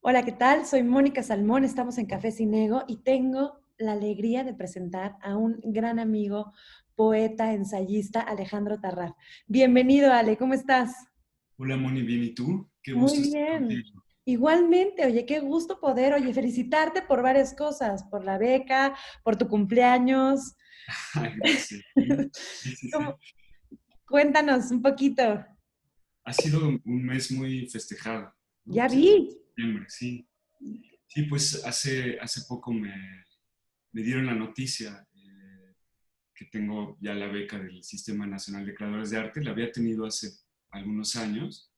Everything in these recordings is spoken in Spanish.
Hola, ¿qué tal? Soy Mónica Salmón, estamos en Café Sin Ego y tengo la alegría de presentar a un gran amigo, poeta, ensayista, Alejandro Tarraf. Bienvenido, Ale, ¿cómo estás? Hola Moni, bien, ¿y tú? Qué Muy gusto estar bien. contigo. Igualmente, oye, qué gusto poder, oye, felicitarte por varias cosas, por la beca, por tu cumpleaños. Ay, gracias. Sí, sí, sí, sí. ¿Cómo? Cuéntanos un poquito. Ha sido un mes muy festejado, ¿no? Ya Pues vi. el septiembre, sí. Sí, pues hace poco me dieron la noticia que tengo ya la beca del Sistema Nacional de Creadores de Arte. La había tenido hace algunos años,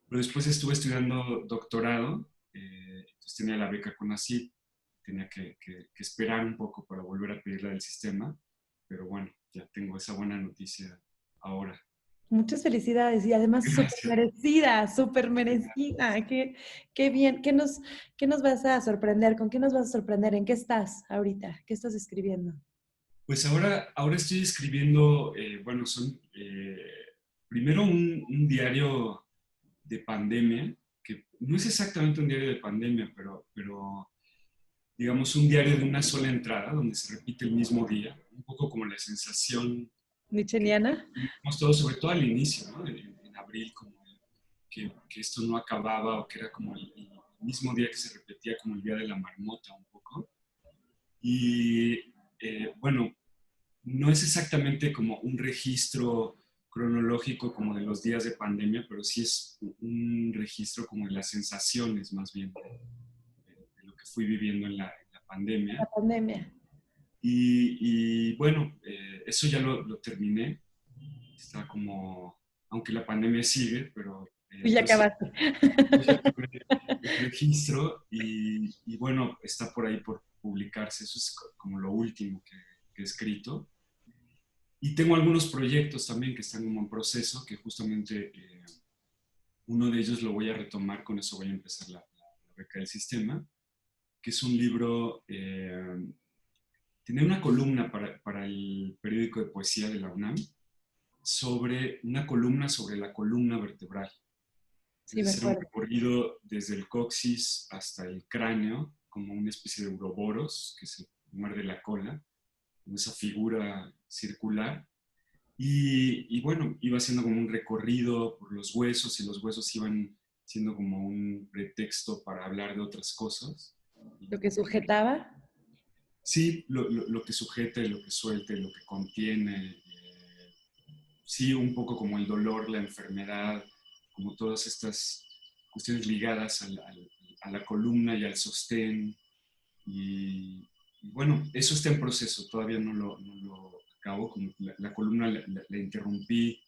pero después estuve estudiando doctorado, entonces tenía la beca CONACYT, tenía que esperar un poco para volver a pedirla del sistema, pero bueno, ya tengo esa buena noticia ahora. Muchas felicidades y además Gracias. súper merecida. Qué bien. ¿Qué nos vas a sorprender? ¿Con qué nos vas a sorprender? ¿En qué estás ahorita? ¿Qué estás escribiendo? Pues ahora estoy escribiendo, bueno, son primero un diario de pandemia, que no es exactamente un diario de pandemia, pero digamos un diario de una sola entrada, donde se repite el mismo día, un poco como la sensación que ¿Nicheniana? tuvimos todos, sobre todo al inicio, ¿no? En abril, como que esto no acababa o que era como el mismo día que se repetía como el día de la marmota un poco. Y bueno, no es exactamente como un registro cronológico como de los días de pandemia, pero sí es un registro como de las sensaciones más bien de lo que fui viviendo en la La pandemia. pandemia. Y bueno, eso ya lo terminé. Está como, aunque la pandemia sigue, Y ya entonces acabaste. yo ya tuve el registro y bueno, está por ahí por publicarse. Eso es como lo último que he escrito. Y tengo algunos proyectos también que están como en proceso, que justamente uno de ellos lo voy a retomar, con eso voy a empezar la beca del sistema, que es un libro, tenía una columna para el periódico de poesía de la UNAM, sobre una columna sobre la columna vertebral. Es Sí, me decir, un acuerdo. recorrido desde el coxis hasta el cráneo, como una especie de uroboros que se muerde la cola, con esa figura circular. Y bueno, iba siendo como un recorrido por los huesos y los huesos iban siendo como un pretexto para hablar de otras cosas. Lo que Y sujetaba. sí, lo que sujeta y lo que suelta y lo que contiene. Sí, un poco como el dolor, la enfermedad, como todas estas cuestiones ligadas a la columna y al sostén. Y bueno, eso está en proceso, todavía no lo acabo. Como la columna la interrumpí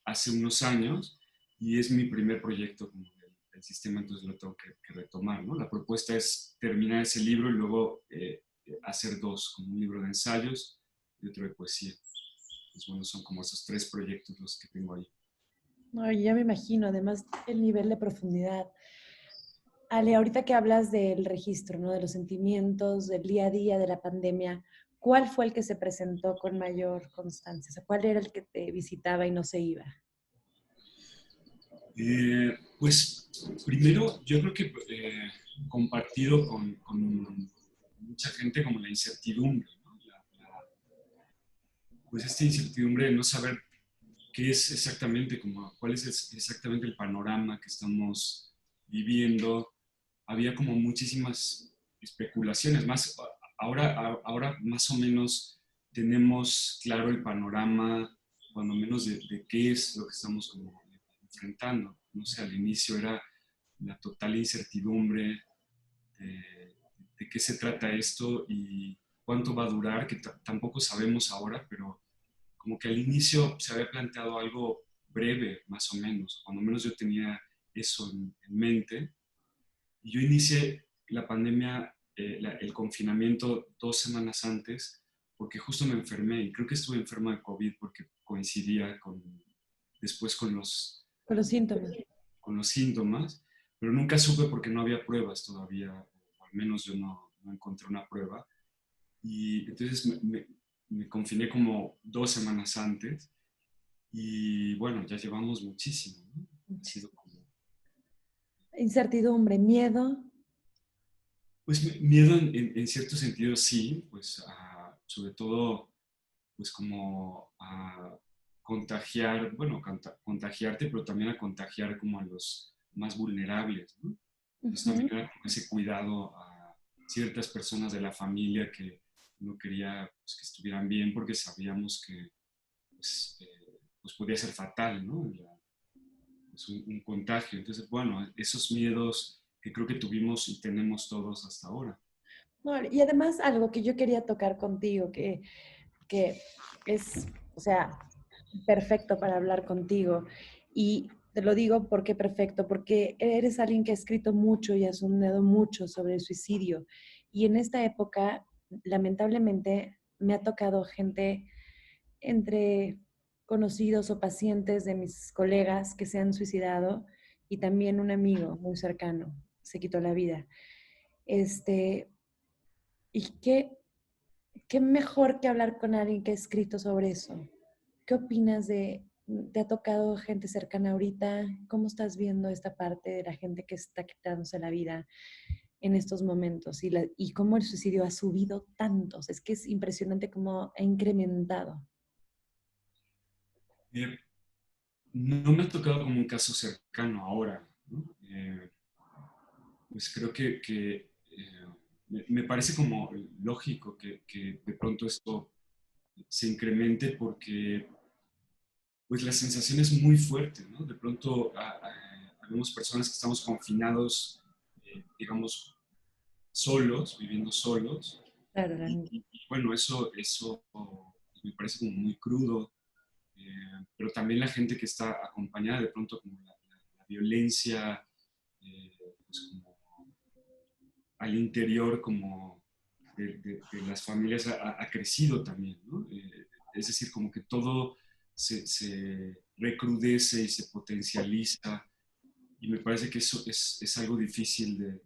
hace unos años y es mi primer proyecto como del sistema, entonces lo tengo que retomar, ¿no? La propuesta es terminar ese libro y luego hacer dos, como un libro de ensayos y otro de poesía. Pues bueno, son como esos tres proyectos los que tengo ahí. No, ya me imagino, además el nivel de profundidad. Ale, ahorita que hablas del registro, ¿no? De los sentimientos, del día a día, de la pandemia, ¿cuál fue el que se presentó con mayor constancia? O sea, ¿cuál era el que te visitaba y no se iba? Pues primero, yo creo que compartido con mucha gente como la incertidumbre, ¿no? Pues esta incertidumbre de no saber qué es exactamente, como, cuál es exactamente el panorama que estamos viviendo. Había como muchísimas especulaciones, más ahora más o menos tenemos claro el panorama, cuando menos de qué es lo que estamos como enfrentando. No sé, al inicio era la total incertidumbre de qué se trata esto y cuánto va a durar, que tampoco sabemos ahora, pero como que al inicio se había planteado algo breve, más o menos, cuando menos yo tenía eso en mente. Y yo inicié la pandemia, el confinamiento 2 semanas antes, porque justo me enfermé y creo que estuve enfermo de COVID porque coincidía después Con los síntomas. con los síntomas, pero nunca supe porque no había pruebas todavía, o al menos yo no encontré una prueba. Y entonces me confiné como 2 semanas antes y bueno, ya llevamos muchísimo, ¿no? Ha sido como... Incertidumbre, miedo. Pues miedo en cierto sentido sí, pues sobre todo pues como a contagiar, bueno, contagiarte, pero también a contagiar como a los más vulnerables, ¿no? Entonces Ujú. también era como ese cuidado a ciertas personas de la familia que no quería pues, que estuvieran bien porque sabíamos que pues podía ser fatal, ¿no? Pues, un contagio. Entonces, bueno, esos miedos que creo que tuvimos y tenemos todos hasta ahora. No, y además algo que yo quería tocar contigo, que es, o sea, perfecto para hablar contigo. Y te lo digo porque perfecto, porque eres alguien que ha escrito mucho y ha sonado mucho sobre el suicidio. Y en esta época, lamentablemente, me ha tocado gente entre conocidos o pacientes de mis colegas que se han suicidado y también un amigo muy cercano se quitó la vida. Este, y qué mejor que hablar con alguien que ha escrito sobre eso. ¿Qué opinas te ha tocado gente cercana ahorita? ¿Cómo estás viendo esta parte de la gente que está quitándose la vida en estos momentos? Y cómo el suicidio ha subido tantos. Es que es impresionante cómo ha incrementado. Eh, no me ha tocado como un caso cercano ahora, ¿no? Pues creo me parece como lógico que de pronto esto se incremente porque pues la sensación es muy fuerte, ¿no? De pronto habemos personas que estamos confinados, digamos, solos, viviendo solos, Claro, y bueno, eso me parece como muy crudo, pero también la gente que está acompañada de pronto como la violencia, pues como al interior como de las familias ha crecido también, ¿no? Es decir, como que todo se recrudece y se potencializa y me parece que eso es algo difícil de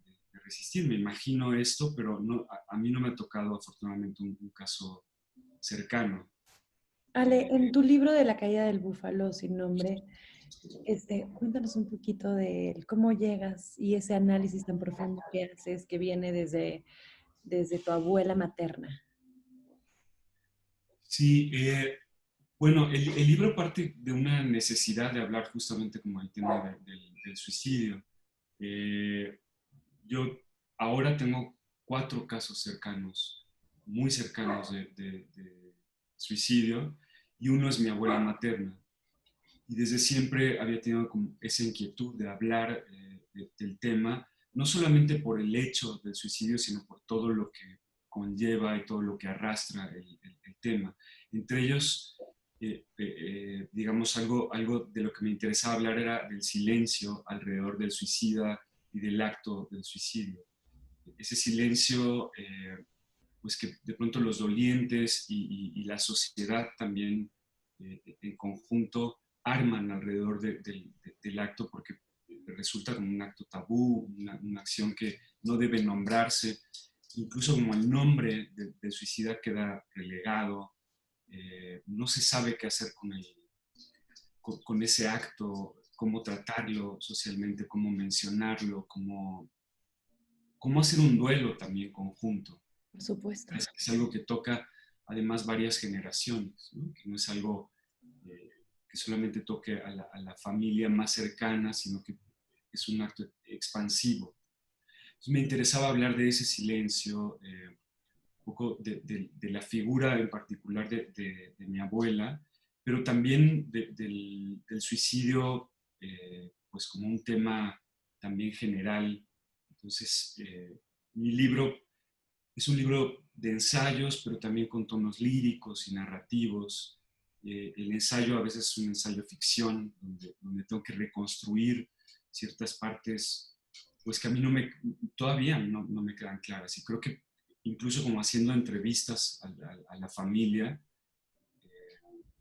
resistir. Me imagino esto, pero no, a mí no me ha tocado afortunadamente un caso cercano. Ale, Eh, en tu libro de La caída del búfalo sin nombre, cuéntanos un poquito de él, cómo llegas y ese análisis tan profundo que haces que viene desde tu abuela materna. sí, bueno, el libro parte de una necesidad de hablar justamente como el tema del suicidio. Eh, yo ahora tengo 4 casos cercanos, muy cercanos de suicidio, y uno es mi abuela materna. Y desde siempre había tenido como esa inquietud de hablar del tema, no solamente por el hecho del suicidio, sino por todo lo que conlleva y todo lo que arrastra el tema. Entre ellos, digamos, algo de lo que me interesaba hablar era del silencio alrededor del suicida y del acto del suicidio. Ese silencio, pues que de pronto los dolientes y la sociedad también en conjunto arman alrededor del acto porque resulta como un acto tabú, una acción que no debe nombrarse, incluso como el nombre del suicida queda relegado, no se sabe qué hacer con ese acto, cómo tratarlo socialmente, cómo mencionarlo, cómo hacer un duelo también conjunto. Por supuesto. Es algo que toca además varias generaciones, ¿no? Que no es algo eh, que solamente toque a la familia más cercana, sino que es un acto expansivo. Entonces me interesaba hablar de ese silencio, un poco de la figura en particular de mi abuela, pero también del suicidio, pues como un tema también general. Entonces, mi libro es un libro de ensayos, pero también con tonos líricos y narrativos. El ensayo a veces es un ensayo ficción, donde tengo que reconstruir ciertas partes, pues que a mí todavía no me quedan claras. Y creo que incluso como haciendo entrevistas a la familia,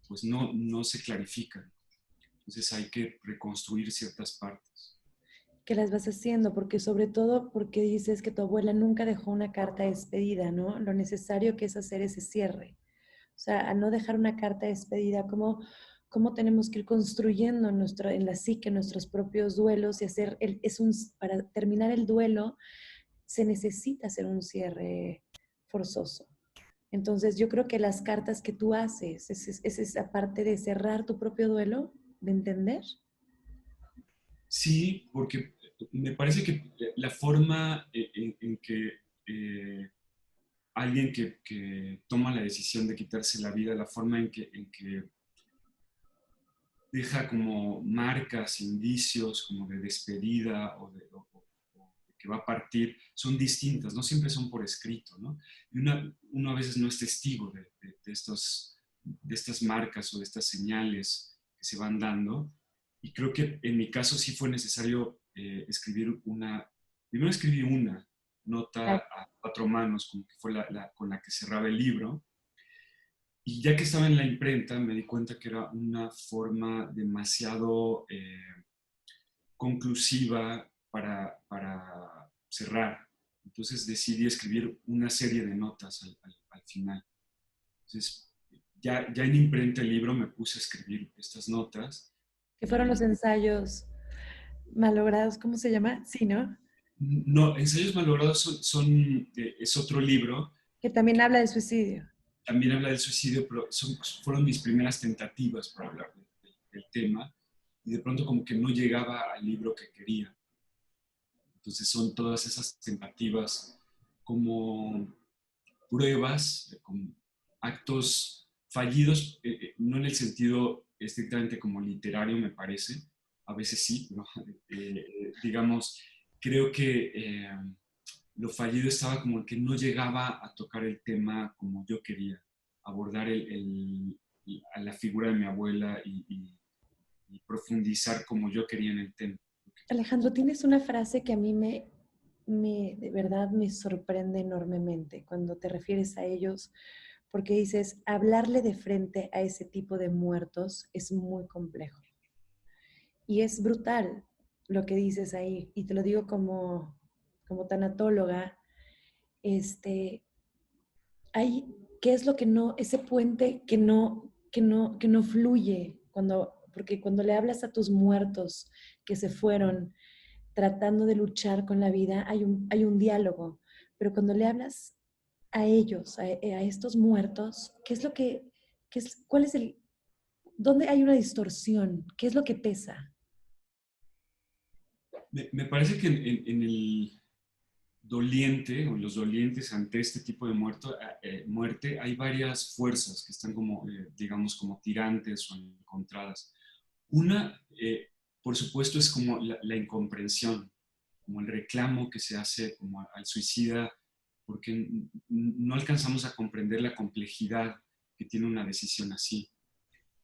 pues no se clarifican. Entonces hay que reconstruir ciertas partes. Que las vas haciendo, porque sobre todo porque dices que tu abuela nunca dejó una carta de despedida, ¿no? Lo necesario que es hacer ese cierre. O sea, a no dejar una carta de despedida, cómo tenemos que ir construyendo en la psique nuestros propios duelos y para terminar el duelo se necesita hacer un cierre forzoso. Entonces yo creo que las cartas que tú haces es esa parte de cerrar tu propio duelo, de entender. Sí, porque me parece que la forma en que alguien que toma la decisión de quitarse la vida, la forma en que deja como marcas, indicios como de despedida o que va a partir, son distintas, no siempre son por escrito, ¿no? Y uno a veces no es testigo de estas marcas o de estas señales que se van dando. Y creo que en mi caso sí fue necesario primero escribí una nota Claro. a cuatro manos, como que fue con la que cerraba el libro, y ya que estaba en la imprenta, me di cuenta que era una forma demasiado conclusiva para cerrar. Entonces decidí escribir una serie de notas al final. Entonces, ya en imprenta el libro me puse a escribir estas notas. Que fueron los ensayos malogrados, ¿cómo se llama? Sí, ¿no? No, Ensayos Malogrados es otro libro. Que también habla de suicidio. También habla del suicidio, pero fueron mis primeras tentativas para hablar del tema, y de pronto como que no llegaba al libro que quería. Entonces son todas esas tentativas como pruebas, como actos fallidos, no en el sentido estrictamente como literario, me parece, a veces sí, pero digamos, creo que lo fallido estaba como que no llegaba a tocar el tema como yo quería, abordar a la figura de mi abuela y profundizar como yo quería en el tema. Alejandro, tienes una frase que a mí de verdad me sorprende enormemente cuando te refieres a ellos, porque dices, hablarle de frente a ese tipo de muertos es muy complejo. Y es brutal lo que dices ahí, y te lo digo como tanatóloga, este, ¿qué es lo que no, ese puente que no fluye porque cuando le hablas a tus muertos que se fueron tratando de luchar con la vida, hay un diálogo, pero cuando le hablas a ellos, a estos muertos, cuál es dónde hay una distorsión? ¿Qué es lo que pesa? Me parece que en el doliente o los dolientes ante este tipo de muerte hay varias fuerzas que están como, digamos, como tirantes o encontradas. Una, por supuesto, es como la incomprensión, como el reclamo que se hace como al suicida, porque no alcanzamos a comprender la complejidad que tiene una decisión así,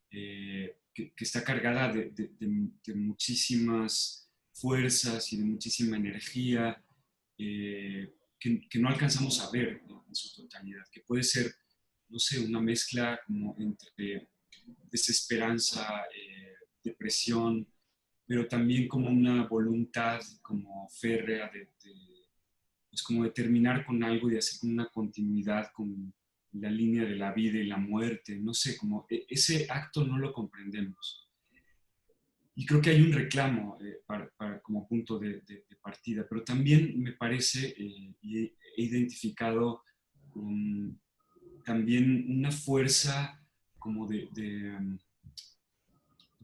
que está cargada de muchísimas fuerzas y de muchísima energía, que no alcanzamos a ver, ¿no?, en su totalidad, que puede ser, no sé, una mezcla como entre desesperanza, depresión, pero también como una voluntad como férrea pues como de terminar con algo y de hacer como una continuidad con la línea de la vida y la muerte, no sé, como ese acto no lo comprendemos. Y creo que hay un reclamo como punto de partida, pero también me parece, y he identificado también una fuerza como un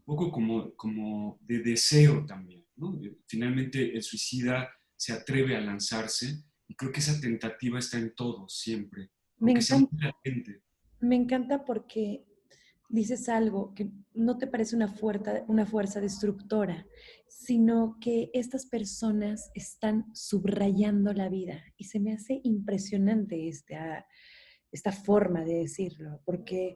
poco como de deseo también, ¿no? Finalmente el suicida se atreve a lanzarse y creo que esa tentativa está en todos siempre, Me aunque sea muy encanta, latente. me encanta porque dices algo que no te parece una fuerza destructora, sino que estas personas están subrayando la vida. Y se me hace impresionante esta forma de decirlo, porque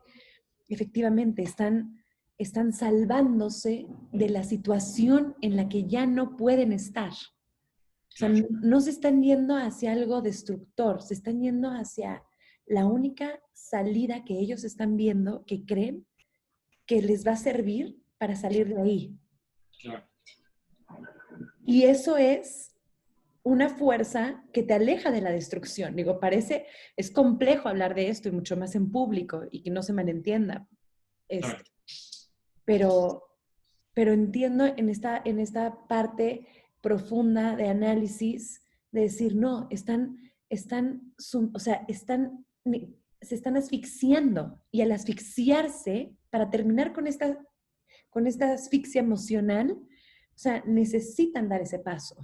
efectivamente están salvándose de la situación en la que ya no pueden estar. O sea, Claro, no se están yendo hacia algo destructor, se están yendo hacia la única salida que ellos están viendo, que creen que les va a servir para salir de ahí. claro. Y eso es una fuerza que te aleja de la destrucción. Digo, es complejo hablar de esto y mucho más en público y que no se malentienda. Claro. Este, pero, pero entiendo en esta parte profunda de análisis, de decir, no, o sea, se están asfixiando y al asfixiarse, para terminar con esta asfixia emocional, o sea, necesitan dar ese paso.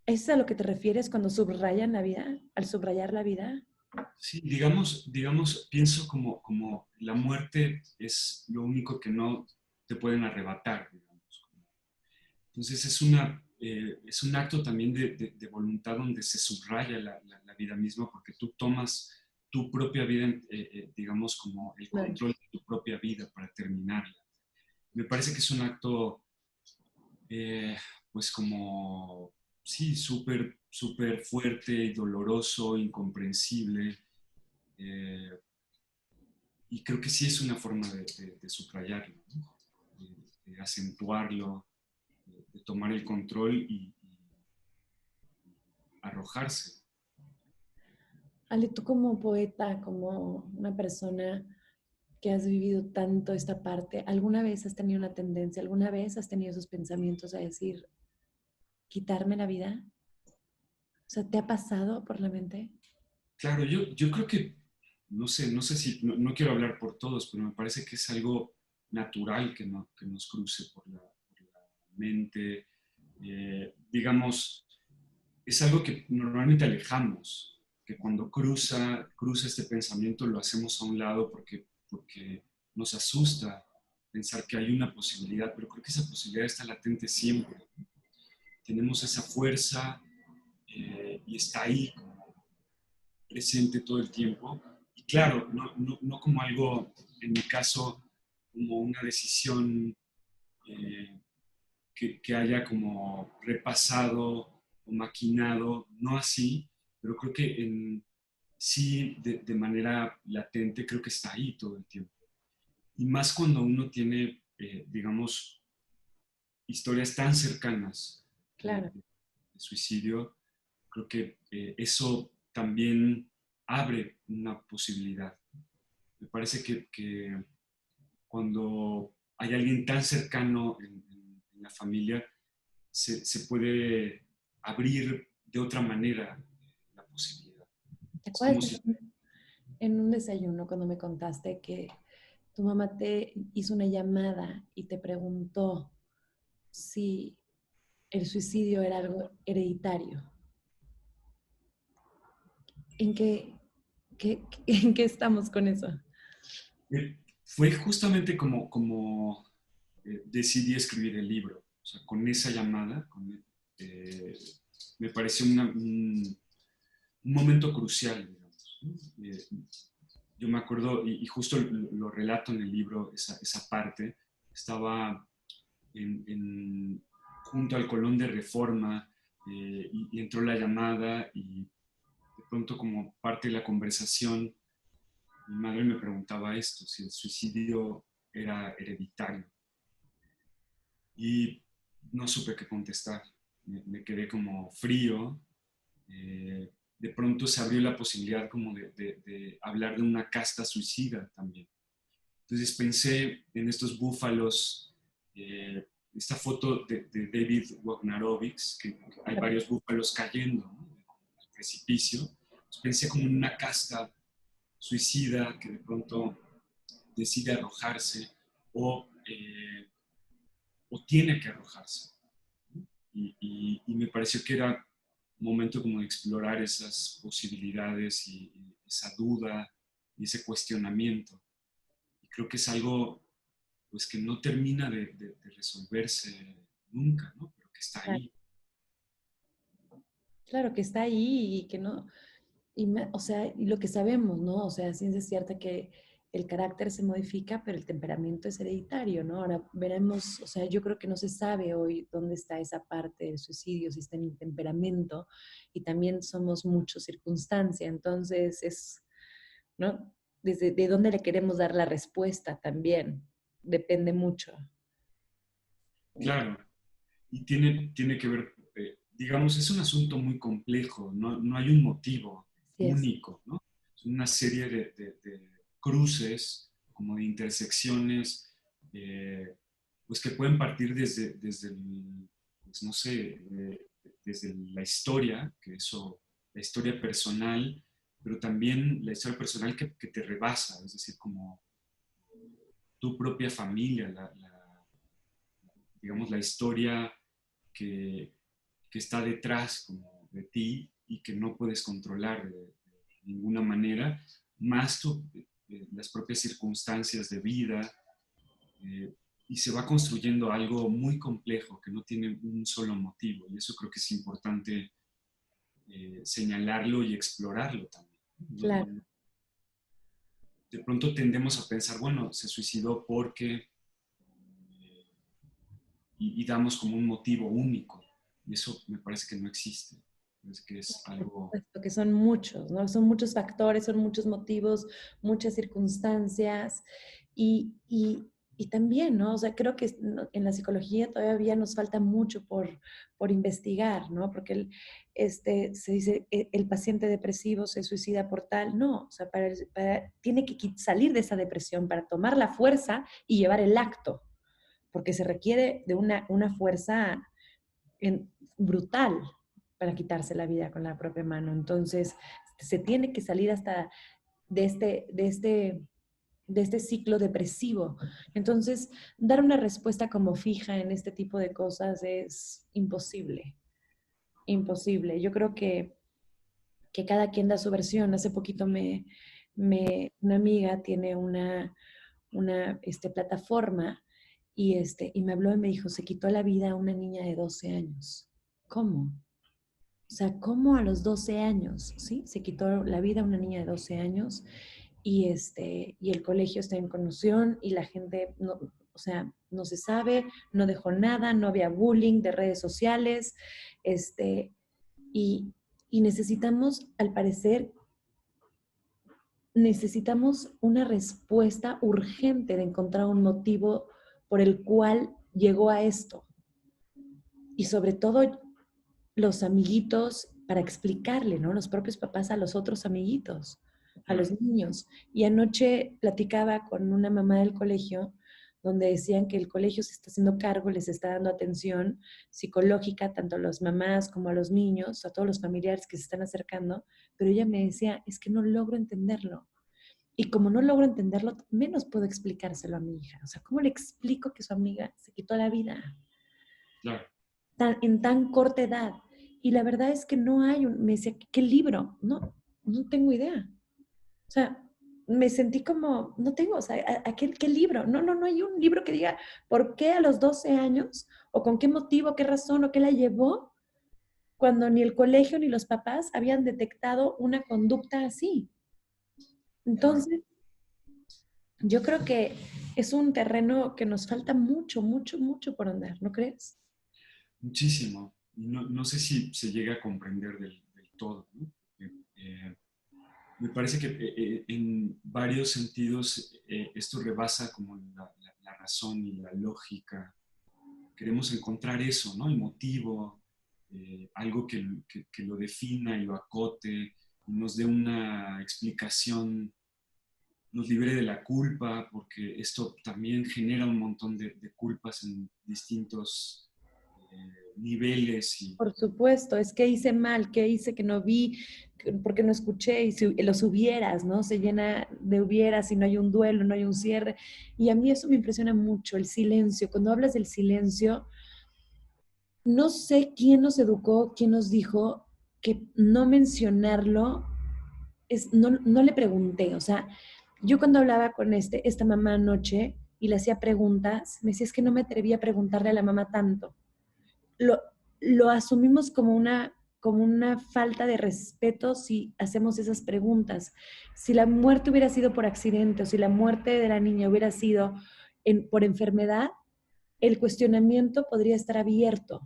¿Es a lo que te refieres cuando subrayan la vida? Al subrayar la vida. Sí, pienso como la muerte es lo único que no te pueden arrebatar, digamos. Entonces es un acto también de voluntad donde se subraya la vida misma porque tú tomas tu propia vida, digamos, como el Claro. control de tu propia vida para terminarla. Me parece que es un acto, eh, pues como, sí, súper fuerte y doloroso, incomprensible. eh, y creo que sí es una forma de subrayarlo, ¿no? De acentuarlo, de tomar el control y arrojarse. Ale, tú como poeta, como una persona que has vivido tanto esta parte, ¿alguna vez has tenido una tendencia, alguna vez has tenido esos pensamientos a decir, quitarme la vida? O sea, ¿te ha pasado por la mente? Claro, yo creo que, no sé si, no quiero hablar por todos, pero me parece que es algo natural que, no, que nos cruce por la mente. Digamos, es algo que normalmente alejamos, que cuando cruza este pensamiento lo hacemos a un lado porque nos asusta pensar que hay una posibilidad, pero creo que esa posibilidad está latente siempre. Tenemos esa fuerza y está ahí presente todo el tiempo. Y claro, no como algo, en mi caso, como una decisión eh, que haya como repasado o maquinado, no así, pero creo que sí, de manera latente, creo que está ahí todo el tiempo. Y más cuando uno tiene, digamos, historias tan cercanas Claro. de suicidio, creo que eso también abre una posibilidad. Me parece que cuando hay alguien tan cercano en la familia, se puede abrir de otra manera la posibilidad. ¿Te Es como acuerdas si, en un desayuno cuando me contaste que tu mamá te hizo una llamada y te preguntó si el suicidio era algo hereditario? ¿En en qué estamos con eso? fue justamente como decidí escribir el libro. O sea, con esa llamada, eh, me pareció un momento crucial, digamos, ¿no? Yo me acuerdo, y justo lo relato en el libro, esa parte, estaba junto al Colón de Reforma y entró la llamada y de pronto como parte de la conversación, mi madre me preguntaba esto, si el suicidio era hereditario. Y no supe qué contestar. Me quedé como frío. De pronto se abrió la posibilidad como de hablar de una casta suicida también. Entonces pensé en estos búfalos, esta foto de David Wagnerovics, que hay varios búfalos cayendo, ¿no?, al precipicio. Entonces pensé como en una casta suicida que de pronto decide arrojarse o tiene que arrojarse. Y me pareció que era un momento como de explorar esas posibilidades y esa duda y ese cuestionamiento. Y creo que es algo pues que no termina de resolverse nunca, ¿no? Pero que está Claro, ahí. claro que está ahí y que no, o sea, y lo que sabemos, ¿no? O sea, ciencia es cierta que el carácter se modifica, pero el temperamento es hereditario, ¿no? Ahora veremos, o sea, yo creo que no se sabe hoy dónde está esa parte del suicidio, si está en el temperamento, y también somos mucho circunstancia, entonces es, ¿no? Desde de dónde le queremos dar la respuesta también, depende mucho. Claro, y tiene que ver, digamos, es un asunto muy complejo, no hay un motivo Así es. único, ¿no? Es una serie de cruces, como de intersecciones pues que pueden partir desde pues no sé, desde la historia, la historia personal, pero también la historia personal que te rebasa, es decir, como tu propia familia, digamos, la historia que, que está detrás como de ti y que no puedes controlar de ninguna manera, más las propias circunstancias de vida, eh, y se va construyendo algo muy complejo que no tiene un solo motivo, y eso creo que es importante señalarlo y explorarlo también. Claro. De pronto tendemos a pensar, bueno, se suicidó porque, y damos como un motivo único, y eso me parece que no existe, es que es Por algo... supuesto que son muchos, ¿no? Son muchos factores, son muchos motivos, muchas circunstancias y también, ¿no? O sea, creo que en la psicología todavía nos falta mucho por investigar, ¿no? Porque se dice, el paciente depresivo se suicida por tal, no, o sea, tiene que salir de esa depresión para tomar la fuerza y llevar el acto, porque se requiere de una fuerza brutal para quitarse la vida con la propia mano. Entonces, se tiene que salir hasta de este ciclo depresivo. Entonces, dar una respuesta como fija en este tipo de cosas es imposible, imposible. Yo creo que cada quien da su versión. Hace poquito una amiga tiene una plataforma y me habló y me dijo, se quitó la vida a una niña de 12 años. ¿Cómo? O sea, ¿cómo a los 12 años, sí? Se quitó la vida a una niña de 12 años y el colegio está en conmoción y la gente, no, o sea, no se sabe, no dejó nada, no había bullying de redes sociales, este, y, y necesitamos, al parecer, necesitamos una respuesta urgente de encontrar un motivo por el cual llegó a esto. Y sobre todo los amiguitos para explicarle, ¿no? Los propios papás a los otros amiguitos, a los Claro. niños. Y anoche platicaba con una mamá del colegio donde decían que el colegio se está haciendo cargo, les está dando atención psicológica tanto a las mamás como a los niños, a todos los familiares que se están acercando, pero ella me decía, es que no logro entenderlo. Y como no logro entenderlo, menos puedo explicárselo a mi hija. O sea, ¿cómo le explico que su amiga se quitó la vida Claro. en tan corta edad? Y la verdad es que no hay me decía, ¿qué libro? No, no tengo idea. O sea, me sentí como, no tengo, o sea, ¿qué libro? No, no, no hay un libro que diga por qué a los 12 años o con qué motivo, qué razón o qué la llevó cuando ni el colegio ni los papás habían detectado una conducta así. Claro. Entonces, yo creo que es un terreno que nos falta mucho, mucho, mucho por andar, ¿no crees? Muchísimo. No sé si se llega a comprender del todo, ¿no? Eh, Me parece que en varios sentidos esto rebasa como la razón y la lógica. Queremos encontrar eso, ¿no? El motivo, algo que lo defina y lo acote, nos dé una explicación, nos libere de la culpa, porque esto también genera un montón de culpas en distintos niveles y Por supuesto, es que hice mal, que hice que no vi, porque no escuché, y si los hubieras, ¿no? Se llena de hubieras y no hay un duelo, no hay un cierre. Y a mí eso me impresiona mucho, el silencio. Cuando hablas del silencio, no sé quién nos educó, quién nos dijo que no mencionarlo no le pregunté. O sea, yo cuando hablaba con esta mamá anoche y le hacía preguntas, me decía, es que no me atrevía a preguntarle a la mamá tanto. Lo, lo asumimos como una falta de respeto si hacemos esas preguntas. Si la muerte hubiera sido por accidente o si la muerte de la niña hubiera sido por enfermedad, el cuestionamiento podría estar abierto.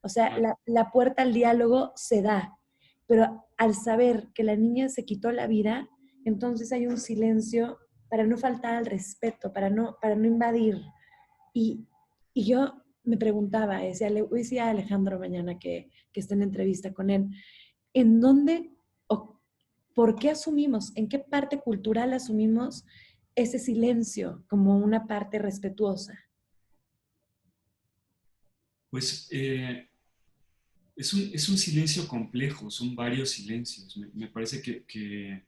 O sea, claro, la puerta al diálogo se da, pero al saber que la niña se quitó la vida, entonces hay un silencio para no faltar al respeto, para no invadir. Y, y yo me preguntaba, le decía a Alejandro mañana que está en entrevista con él, ¿en dónde o por qué asumimos, en qué parte cultural asumimos ese silencio como una parte respetuosa? Pues es un silencio complejo, son varios silencios. Me parece que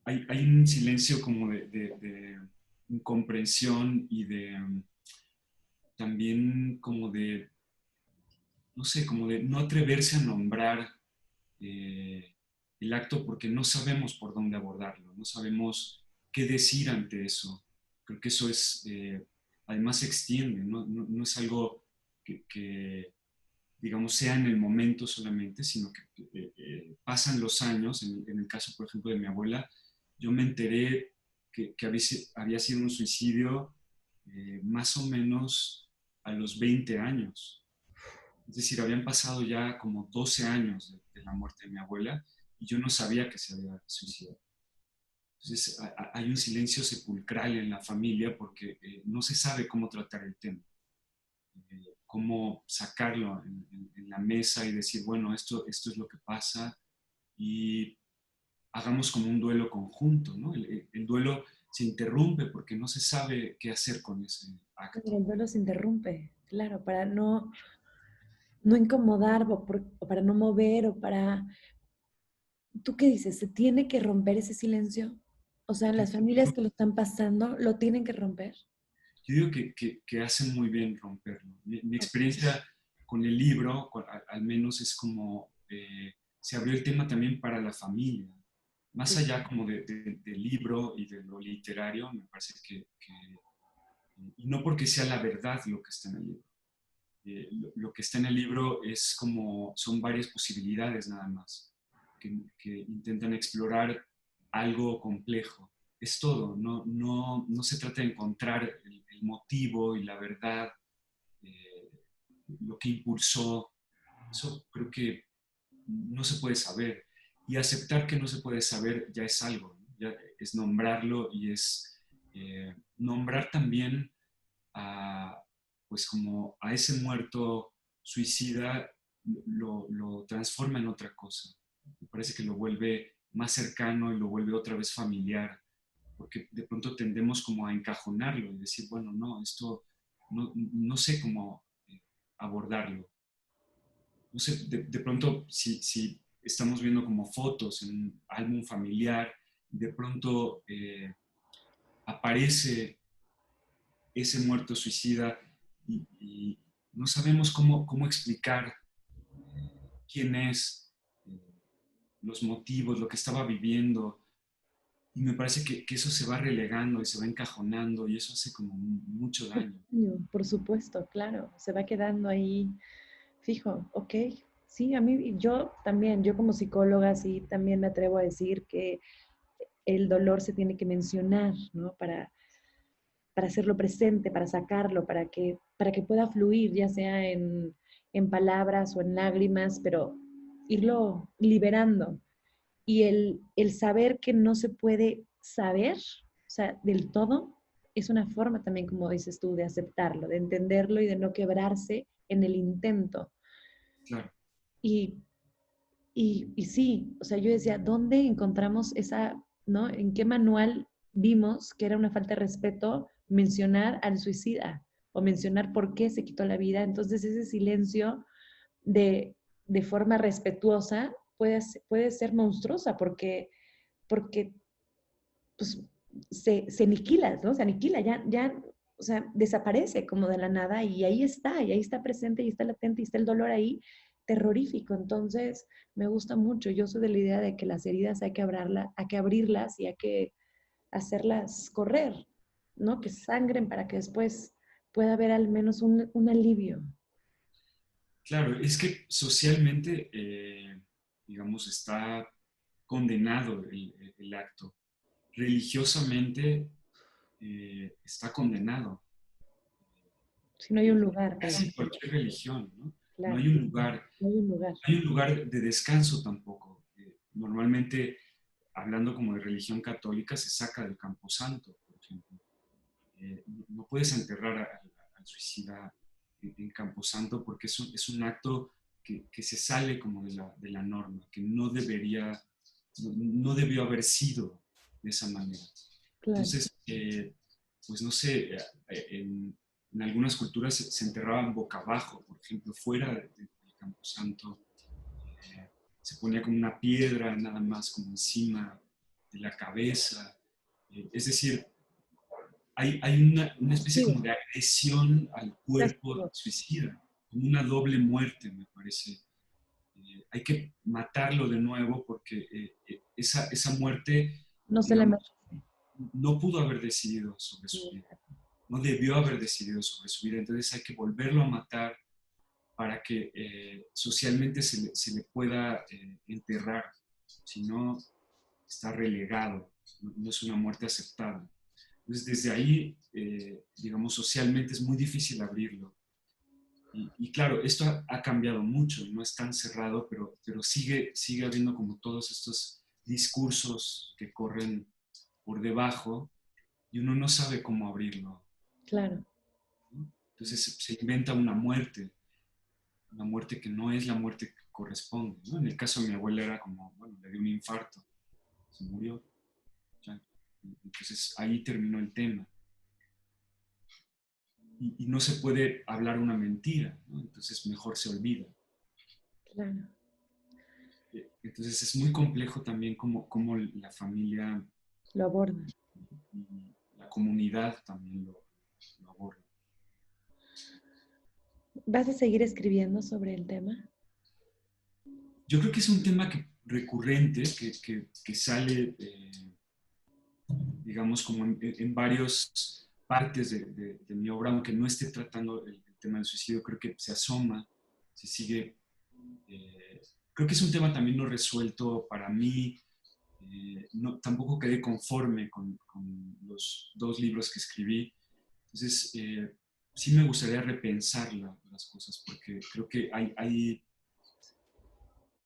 hay un silencio como de incomprensión y también como no sé, como de no atreverse a nombrar eh, el acto porque no sabemos por dónde abordarlo, no sabemos qué decir ante eso. Creo que eso además se extiende, no es algo que, digamos, sea en el momento solamente, sino que pasan los años. En el caso, por ejemplo, de mi abuela, yo me enteré que había sido un suicidio más o menos a los 20 años. Es decir, habían pasado ya como 12 años de la muerte de mi abuela y yo no sabía que se había suicidado. Entonces, hay un silencio sepulcral en la familia porque no se sabe cómo tratar el tema, cómo sacarlo en la mesa y decir, bueno, esto es lo que pasa y hagamos como un duelo conjunto, ¿no? El duelo se interrumpe porque no se sabe qué hacer con ese acto. El duelo se interrumpe, claro, para no incomodar o para no mover o para... ¿Tú qué dices? ¿Se tiene que romper ese silencio? O sea, Yo, las familias que lo están pasando lo tienen que romper. yo digo que hacen muy bien romperlo. Mi Ok. experiencia con el libro, al menos es como se abrió el tema también para la familia. Más allá como del libro y de lo literario, me parece y no porque sea la verdad lo que está en el libro. Lo que está en el libro es como, son varias posibilidades nada más, que intentan explorar algo complejo. Es todo, no se trata de encontrar el motivo y la verdad, eh, lo que impulsó. Eso creo que no se puede saber. Y aceptar que no se puede saber ya es algo, ¿no? Ya es nombrarlo y es nombrar también a, pues como a ese muerto suicida, lo transforma en otra cosa. Me parece que lo vuelve más cercano y lo vuelve otra vez familiar, porque de pronto tendemos como a encajonarlo y decir, bueno, no, esto no sé cómo abordarlo. No sé, de pronto si estamos viendo como fotos en un álbum familiar, de pronto aparece ese muerto suicida y no sabemos cómo explicar quién es, eh, los motivos, lo que estaba viviendo. Y me parece que eso se va relegando y se va encajonando y eso hace como mucho daño. Por supuesto, claro, se va quedando ahí fijo, ok. Sí, a mí, yo también, yo como psicóloga, sí, también me atrevo a decir que el dolor se tiene que mencionar, ¿no? Para hacerlo presente, para sacarlo, para que pueda fluir, ya sea en palabras o en lágrimas, pero irlo liberando. Y el saber que no se puede saber, o sea, del todo, es una forma también, como dices tú, de aceptarlo, de entenderlo y de no quebrarse en el intento. Claro, Y, y sí, o sea, yo decía, ¿dónde encontramos esa, ¿no? ¿En qué manual vimos que era una falta de respeto mencionar al suicida o mencionar por qué se quitó la vida? Entonces ese silencio de forma respetuosa puede ser monstruosa porque pues, se aniquila, ¿no? Se aniquila, o sea, desaparece como de la nada y ahí está presente, y está latente, y está el dolor ahí, terrorífico. Entonces, me gusta mucho. Yo soy de la idea de que las heridas hay que abrirlas y hay que hacerlas correr, ¿no? Que sangren para que después pueda haber al menos un alivio. claro, es que socialmente, digamos, está condenado el acto. Religiosamente está condenado. Si no hay un lugar para Casi hacerlo, cualquier religión, ¿no? No claro, hay un lugar, no hay un lugar. no hay un lugar de descanso tampoco. Normalmente, hablando como de religión católica, se saca del camposanto, por ejemplo. No puedes enterrar al suicida en camposanto porque es un acto que se sale como de la norma, que no debió haber sido de esa manera. claro. Entonces, pues no sé, en algunas culturas se enterraban boca abajo, por ejemplo, fuera del camposanto. Se ponía como una piedra nada más como encima de la cabeza. Es decir, hay una especie Sí, como de agresión al cuerpo del castigo. suicida, como una doble muerte, me parece. Hay que matarlo de nuevo porque esa muerte, No se le digamos, merece. no pudo haber decidido sobre su vida, no debió haber decidido sobre su vida, entonces hay que volverlo a matar para que socialmente se le pueda enterrar, si no está relegado, no es una muerte aceptada. Entonces desde ahí, digamos, socialmente es muy difícil abrirlo. Y claro, esto ha cambiado mucho, no es tan cerrado, pero sigue habiendo como todos estos discursos que corren por debajo y uno no sabe cómo abrirlo, Claro. ¿no? Entonces se inventa una muerte que no es la muerte que corresponde, ¿no? En el caso de mi abuela era como, bueno, le dio un infarto, se murió. Ya. Entonces ahí terminó el tema. Y no se puede hablar una mentira, ¿no? Entonces mejor se olvida. Claro. Entonces es muy complejo también cómo la familia Lo aborda. y la comunidad también lo aborda. ¿Vas a seguir escribiendo sobre el tema? Yo creo que es un tema recurrente que sale, digamos, como en varias partes de mi obra, aunque no esté tratando el tema del suicidio, creo que se asoma, se sigue. eh, Creo que es un tema también no resuelto para mí. No, tampoco quedé conforme con los dos libros que escribí. Entonces, sí me gustaría repensar las cosas, porque creo que hay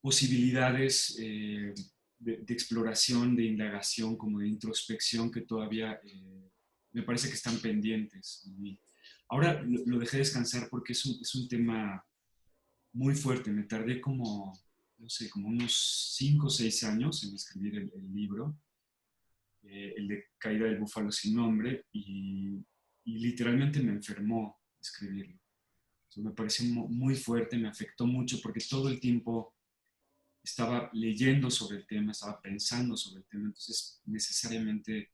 posibilidades de exploración, de indagación, como de introspección que todavía me parece que están pendientes. Y ahora lo dejé descansar porque es un tema muy fuerte. Me tardé como, no sé, como unos 5 o 6 años en escribir el libro, el de Caída del Búfalo sin nombre, y literalmente me enfermó escribirlo. Eso me pareció muy fuerte, me afectó mucho porque todo el tiempo estaba leyendo sobre el tema, estaba pensando sobre el tema, entonces necesariamente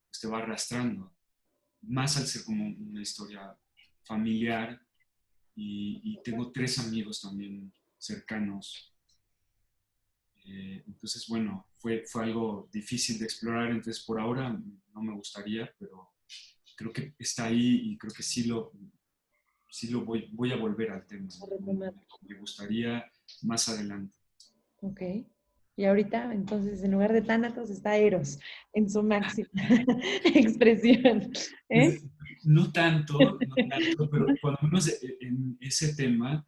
pues, te va arrastrando, más al ser como una historia familiar y tengo 3 amigos también cercanos. Entonces, bueno, fue algo difícil de explorar, entonces por ahora no me gustaría, pero creo que está ahí y creo que sí lo voy a volver al tema. A retomar. Me gustaría más adelante. Ok. Y ahorita, entonces, en lugar de Tánatos está Eros en su máxima expresión. ¿Eh? Pues no tanto, pero cuando menos en ese tema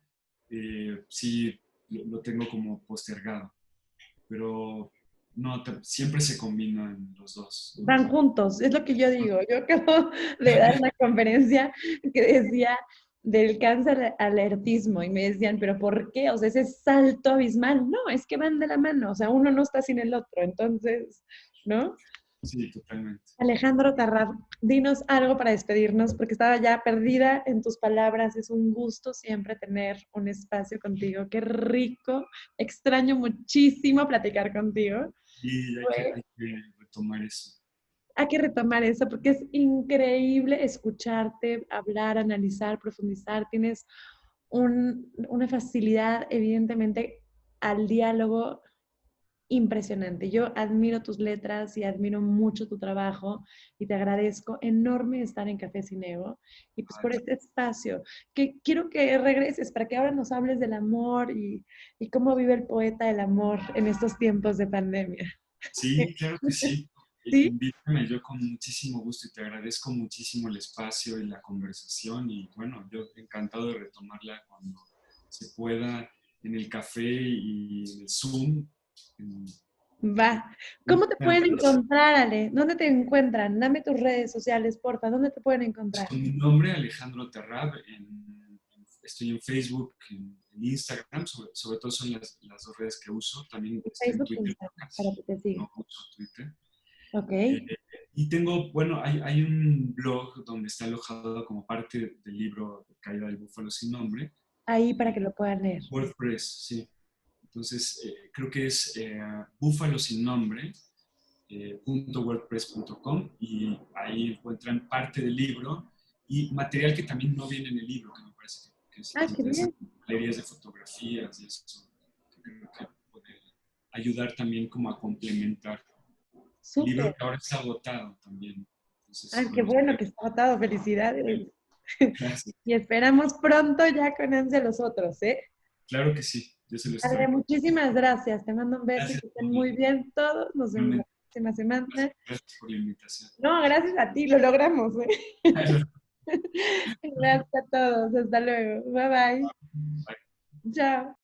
sí lo tengo como postergado, pero no, siempre se combinan los dos, ¿no? Van juntos, es lo que yo digo. Yo acabo de dar una conferencia que decía del cáncer al alertismo y me decían, pero ¿por qué? O sea, ese salto abismal. No, es que van de la mano, o sea, uno no está sin el otro. Entonces, ¿no? Sí, totalmente. Alejandro Tarrab, dinos algo para despedirnos, porque estaba ya perdida en tus palabras. Es un gusto siempre tener un espacio contigo. Qué rico. Extraño muchísimo platicar contigo. Y Fue hay que retomar eso. Hay que retomar eso porque es increíble escucharte, hablar, analizar, profundizar. Tienes una facilidad, evidentemente, al diálogo impresionante. Yo admiro tus letras y admiro mucho tu trabajo y te agradezco enorme estar en Café Sin Ego y pues por este espacio que quiero que regreses para que ahora nos hables del amor y cómo vive el poeta el amor en estos tiempos de pandemia. Sí, claro que sí. ¿Sí? Invítame, yo con muchísimo gusto y te agradezco muchísimo el espacio y la conversación y bueno, yo encantado de retomarla cuando se pueda en el café y en el Zoom. En- Va. ¿Cómo te Me pueden aparece encontrar, Ale? ¿Dónde te encuentran? Dame tus redes sociales, porfa. ¿Dónde te pueden encontrar? con mi nombre, Alejandro Terrab, estoy en Facebook, en Instagram, sobre todo son las dos redes que uso, también estoy en Facebook e Twitter, pero Instagram, para casi que te sigan. no uso Twitter. Ok. Eh, Y tengo, bueno, hay un blog donde está alojado como parte del libro Caída del Búfalo sin nombre, Ahí para que lo puedan leer. WordPress, sí. Entonces, creo que es búfalo sin nombre, .wordpress.com, y ahí encuentran parte del libro y material que también no viene en el libro, que me parece que es Ah, qué bien. interesante, galerías de fotografías y eso, que creo que puede ayudar también como a complementar. El Súper. libro que ahora está agotado también, Ah, entonces me qué bueno gustaría. que está agotado. Felicidades. Gracias. Y esperamos pronto ya con de los otros, ¿eh? Claro que sí, yo se lo Ale, estaré. muchísimas gracias. Te mando un beso y Gracias, que estén Moni. muy bien todos. Nos vemos la Realmente, próxima semana. gracias por la invitación. No, gracias a ti, lo logramos, ¿eh? Gracias a todos. Hasta luego. Bye bye. Bye. Chao.